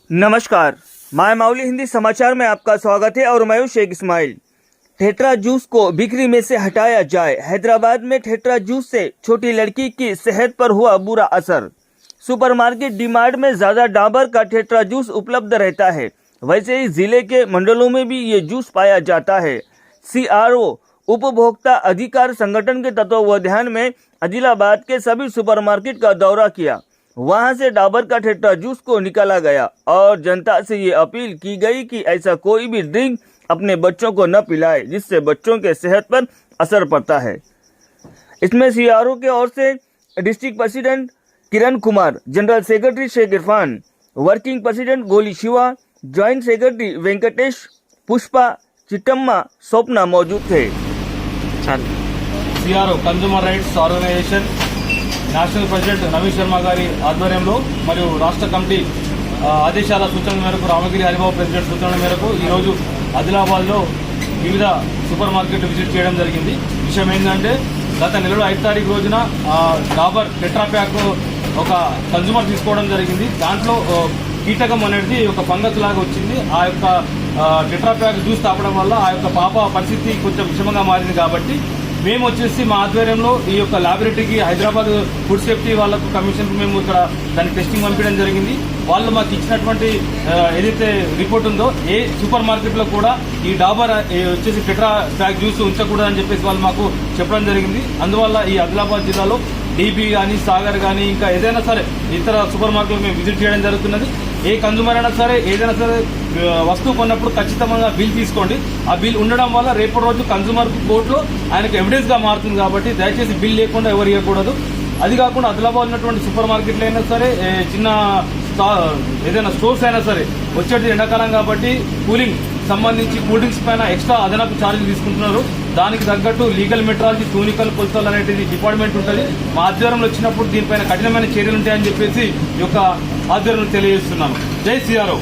नमस्कार, माय माउली हिंदी समाचार में आपका स्वागत है और मैं हूं शेख इस्माइल। ठेठरा जूस को बिक्री में से हटाया जाए। हैदराबाद में ठेठरा जूस से छोटी लड़की की सेहत पर हुआ बुरा असर। सुपरमार्केट डीमार्ट में ज्यादा डाबर का ठेठरा जूस उपलब्ध रहता है, वैसे ही जिले के मंडलों में भी ये जूस पाया जाता है। CRO उपभोक्ता अधिकार संगठन के तत्वावधान में आदिलाबाद के सभी सुपरमार्केट का दौरा किया। वहां से डाबर का ठेठरा जूस को निकाला गया और जनता से ये अपील की गई कि ऐसा कोई भी ड्रिंक अपने बच्चों को न पिलाए, जिससे बच्चों के सेहत पर असर पड़ता है। इसमें CRO के ओर से district president Kiran Kumar, general secretary Sheikh Irfan, working president Goli Shiva, joint secretary Venkatesh, Pushpa, Chittamma, Swapna मौजूद थे। CRO consumer rights organisation national president Naveen Sharma గారి ఆధ్వర్యంలో మరియు రాష్ట్ర కమిటీ ఆదేశాల సూచనల మేరకు రామగిరి హరిబాబు ప్రెసిడెంట్ సూచనల మేరకు ఈరోజు ఆదిలాబాద్లో వివిధ సూపర్ మార్కెట్లు విజిట్ చేయడం జరిగింది. విషయం ఏంటంటే గత నెలలో 5 తారీఖు రోజున డాబర్ టెట్రా ప్యాక్ ఒక కన్జ్యూమర్ తీసుకోవడం జరిగింది. దాంట్లో కీటకం అనేది ఒక ఫంగస్ లాగా వచ్చింది. ఆ యొక్క టెట్రా ప్యాక్ జ్యూస్ తాగడం వల్ల ఆ యొక్క పాప పరిస్థితి కొంచెం విషమంగా మారింది. కాబట్టి మేము వచ్చేసి మా ఆధ్వర్యంలో ఈ యొక్క ల్యాబొరేటరీకి హైదరాబాద్ ఫుడ్ సేఫ్టీ వాళ్ళకు కమిషన్కి మేము ఇక్కడ దానికి టెస్టింగ్ పంపించడం జరిగింది. వాళ్ళు మాకు ఇచ్చినటువంటి ఏదైతే రిపోర్ట్ ఉందో ఏ సూపర్ మార్కెట్లో కూడా ఈ డాబర్ వచ్చేసి టెట్రా ప్యాక్ జ్యూస్ ఉంచకూడదని చెప్పేసి వాళ్ళు మాకు చెప్పడం జరిగింది. అందువల్ల ఈ ఆదిలాబాద్ జిల్లాలో DB కానీ సాగర్ కానీ ఇంకా ఏదైనా సరే ఇతర సూపర్ మార్కెట్లు మేము విజిట్ చేయడం జరుగుతున్నది. ఏ కన్జ్యూమర్ అయినా సరే ఏదైనా సరే వస్తువు కొన్నప్పుడు ఖచ్చితంగా బిల్ తీసుకోండి. ఆ బిల్ ఉండడం వల్ల రేపటి రోజు కన్జ్యూమర్ కోర్టులో ఆయనకు ఎవిడెన్స్ గా మారుతుంది. కాబట్టి దయచేసి బిల్ లేకుండా ఎవరు ఇవ్వకూడదు. అది కాకుండా ఆదిలాబాద్ ఉన్నటువంటి సూపర్ మార్కెట్లు అయినా సరే చిన్న ఏదైనా స్టోర్స్ అయినా సరే వచ్చేది ఎండాకాలం కాబట్టి కూలింగ్ సంబంధించి కూల్ డ్రింక్స్ పైన ఎక్స్ట్రా అదనపు ఛార్జీలు తీసుకుంటున్నారు. దానికి తగ్గట్టు లీగల్ మెట్రాలజీ, క్లినికల్ కొలతలు అనేది డిపార్ట్మెంట్ ఉంటుంది. మా ఆధ్వర్యంలో వచ్చినప్పుడు దీనిపైన కఠినమైన చర్యలు ఉంటాయని చెప్పేసి ఈ యొక్క ఆధ్వర్యంలో తెలియజేస్తున్నాను. జై CRO.